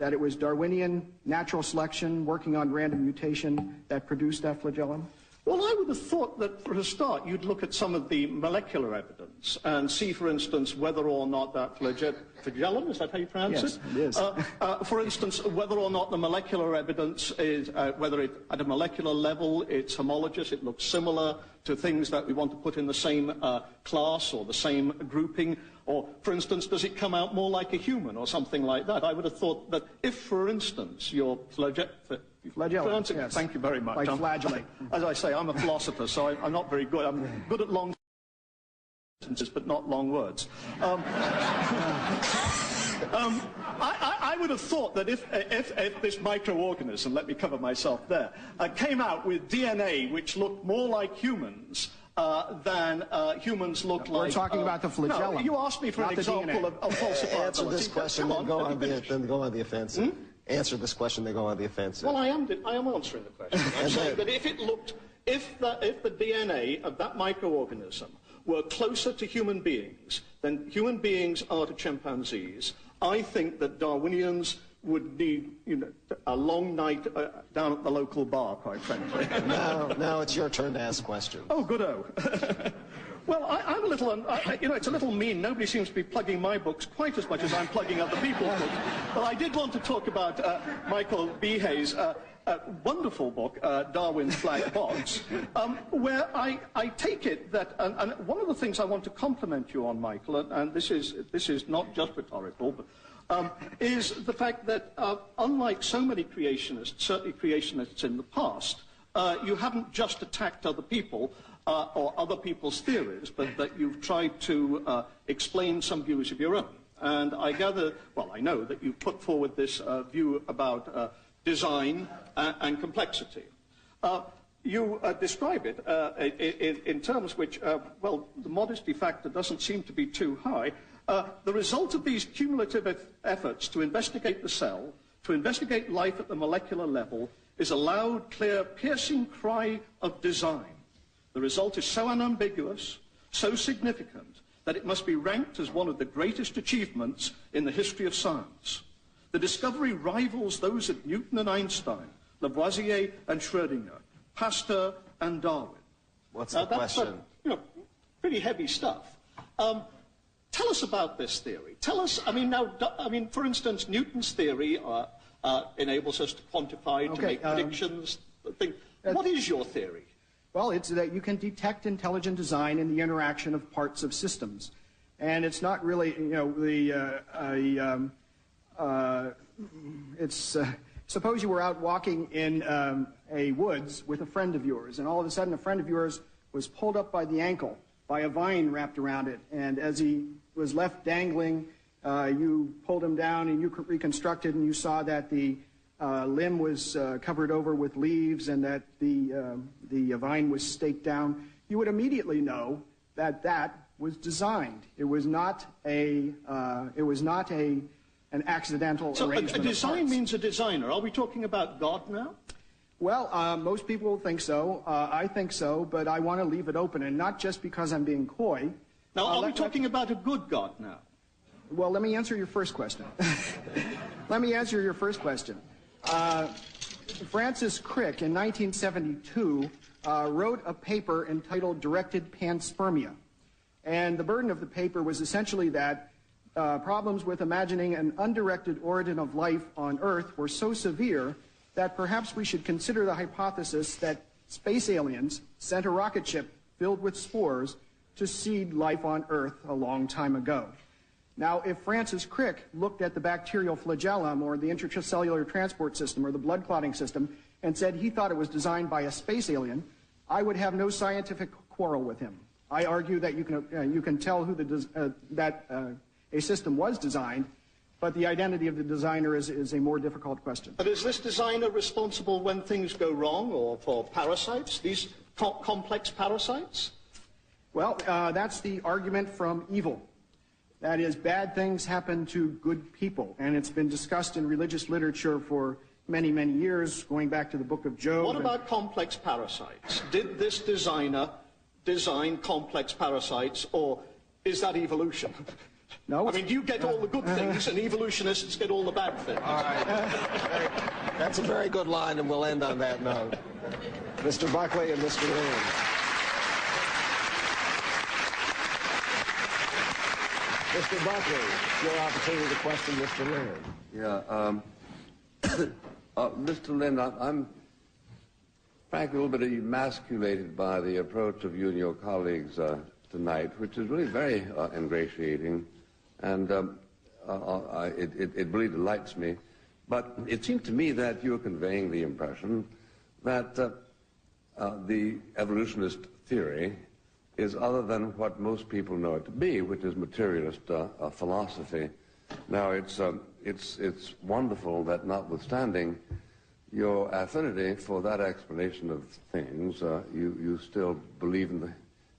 that it was Darwinian natural selection working on random mutation that produced that flagellum? Well, I would have thought that for a start you'd look at some of the molecular evidence and see, for instance, whether or not that flagellum, is that how you pronounce it? Yes, it is. For instance, whether or not the molecular evidence is, whether it, at a molecular level it's homologous, it looks similar to things that we want to put in the same class or the same grouping, or, for instance, does it come out more like a human or something like that? I would have thought that if, for instance, your flagellum, yes. Thank you very much. Like flagellate. As I say, I'm a philosopher, so I'm not very good. I'm good at long sentences, but not long words. I would have thought that if this microorganism, let me cover myself there, came out with DNA which looked more like humans than humans look like... We're talking about the flagellum. No, you asked me for an example of falsifiability. Answer this question, then go on the offensive. Answer this question, then go on the offensive. Well, I am answering the question. I'm saying that if the DNA of that microorganism were closer to human beings than human beings are to chimpanzees, I think that Darwinians would need, a long night down at the local bar, quite frankly. Now it's your turn to ask questions. Oh, good-o. Well, I'm a little, it's a little mean. Nobody seems to be plugging my books quite as much as I'm plugging other people's books. But I did want to talk about Michael Behe's wonderful book, Darwin's Black Box, where I take it that, and one of the things I want to compliment you on, Michael, and this is not just rhetorical, but is the fact that unlike so many creationists, certainly creationists in the past, you haven't just attacked other people or other people's theories, but that you've tried to explain some views of your own. And I gather, well, I know that you've put forward this view about design and complexity. You describe it in terms which, well, the modesty factor doesn't seem to be too high. The result of these cumulative efforts to investigate the cell, to investigate life at the molecular level, is a loud, clear, piercing cry of design. The result is so unambiguous, so significant, that it must be ranked as one of the greatest achievements in the history of science. The discovery rivals those of Newton and Einstein, Lavoisier and Schrödinger, Pasteur and Darwin. What's the question? That's pretty heavy stuff. Tell us about this theory. Tell us, for instance, Newton's theory enables us to quantify, to make predictions. What is your theory? Well, it's that you can detect intelligent design in the interaction of parts of systems. And it's not really, suppose you were out walking in a woods with a friend of yours, and all of a sudden a friend of yours was pulled up by the ankle by a vine wrapped around it, and as he was left dangling, you pulled him down and you reconstructed, and you saw that the limb was covered over with leaves and that the vine was staked down. You would immediately know that that was designed. It was not an accidental arrangement. So a design means a designer. Are we talking about God now? Well, most people think so. I think so, but I want to leave it open, and not just because I'm being coy. Now, are we talking about a good God now? Well, let me answer your first question. Let me answer your first question. Francis Crick, in 1972, wrote a paper entitled Directed Panspermia. And the burden of the paper was essentially that problems with imagining an undirected origin of life on Earth were so severe that perhaps we should consider the hypothesis that space aliens sent a rocket ship filled with spores to seed life on Earth a long time ago. Now, if Francis Crick looked at the bacterial flagellum or the intracellular transport system or the blood clotting system and said he thought it was designed by a space alien, I would have no scientific quarrel with him. I argue that you can tell who a system was designed, but the identity of the designer is a more difficult question. But is this designer responsible when things go wrong, or for parasites, these complex parasites? Well, that's the argument from evil. That is, bad things happen to good people, and it's been discussed in religious literature for many, many years, going back to the book of Job. What about complex parasites? Did this designer design complex parasites, or is that evolution? No. I mean, you get all the good things, and evolutionists get all the bad things. All right. That's a very good line, and we'll end on that note. Mr. Buckley and Mr. Leland. Mr. Buckley, your opportunity to question Mr. Leland. Yeah. Mr. Lind, I'm frankly a little bit emasculated by the approach of you and your colleagues tonight, which is really very ingratiating, and it really delights me. But it seems to me that you're conveying the impression that the evolutionist theory is other than what most people know it to be, which is materialist philosophy. Now, it's wonderful that notwithstanding your affinity for that explanation of things, you still believe in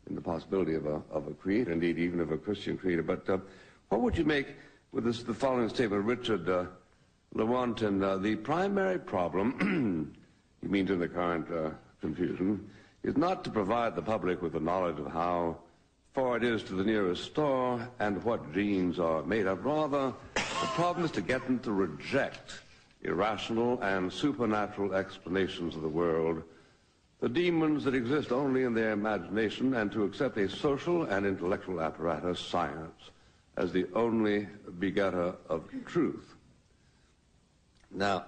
the possibility of a creator, indeed even of a Christian creator. But what would you make with the following statement, Richard Lewontin? The primary problem, you mean in the current confusion, is not to provide the public with the knowledge of how far it is to the nearest star and what genes are made of. Rather, the problem is to get them to reject irrational and supernatural explanations of the world, the demons that exist only in their imagination, and to accept a social and intellectual apparatus, science, as the only begetter of truth. Now,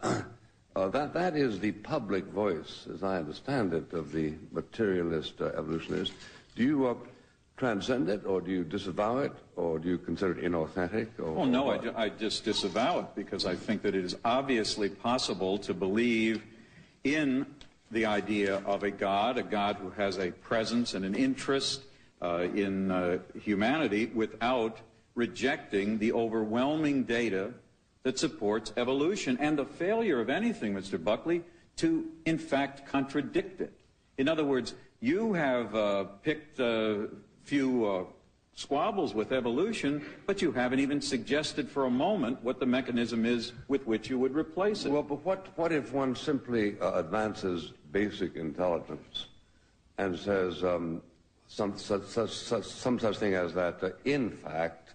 that is the public voice, as I understand it, of the materialist evolutionist. Do you transcend it, or do you disavow it, or do you consider it inauthentic? Well, no, I just disavow it, because I think that it is obviously possible to believe in the idea of a God who has a presence and an interest in humanity, without rejecting the overwhelming data that supports evolution and the failure of anything, Mr. Buckley, to in fact contradict it. In other words, you have picked a few squabbles with evolution, but you haven't even suggested for a moment what the mechanism is with which you would replace it. Well, but what if one simply advances basic intelligence and says some such thing as that, in fact,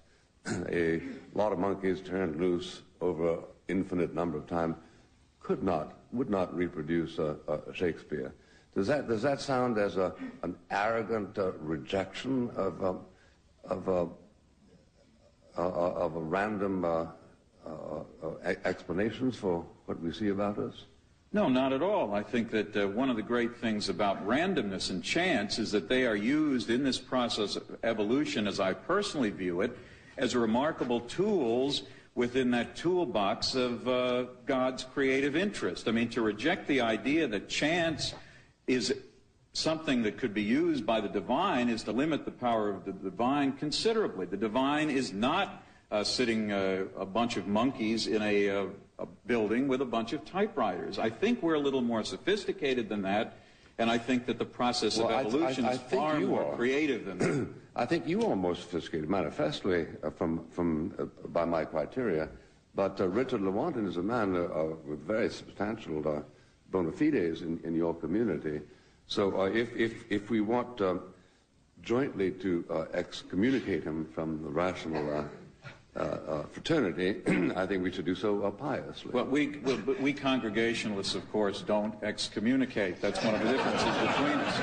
a lot of monkeys turned loose over an infinite number of time would not reproduce Shakespeare? Does that sound as an arrogant rejection of random explanations for what we see about us? No, not at all. I think that one of the great things about randomness and chance is that they are used in this process of evolution, as I personally view it, as remarkable tools within that toolbox of God's creative interest. I mean, to reject the idea that chance is something that could be used by the divine is to limit the power of the divine considerably. The divine is not sitting a bunch of monkeys in a building with a bunch of typewriters. I think we're a little more sophisticated than that, and I think that the process of evolution is far more creative than that. I think you are more sophisticated, manifestly, by my criteria. But Richard Lewontin is a man with very substantial bona fides in your community. So if we want jointly to excommunicate him from the rational fraternity, I think we should do so piously. Well, we Congregationalists, of course, don't excommunicate. That's one of the differences between us.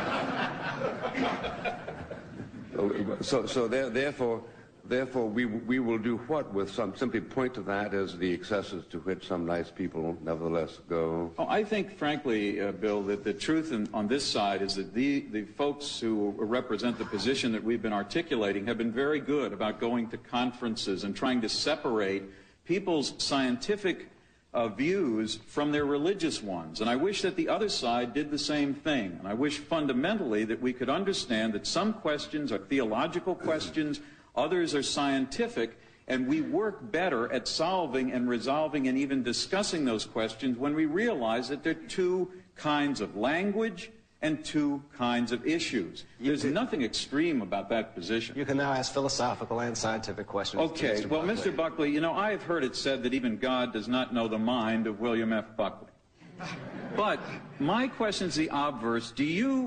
So therefore, we will do what with simply point to that as the excesses to which some nice people nevertheless go? Oh, I think, frankly, Bill, that the truth on this side is that the folks who represent the position that we've been articulating have been very good about going to conferences and trying to separate people's scientific views from their religious ones. And I wish that the other side did the same thing. And I wish fundamentally that we could understand that some questions are theological questions, others are scientific, and we work better at solving and resolving and even discussing those questions when we realize that there are two kinds of language and two kinds of issues. There's nothing extreme about that position. You can now ask philosophical and scientific questions. Okay, well, Mr. Buckley, you know, I have heard it said that even God does not know the mind of William F. Buckley. But my question is the obverse. Do you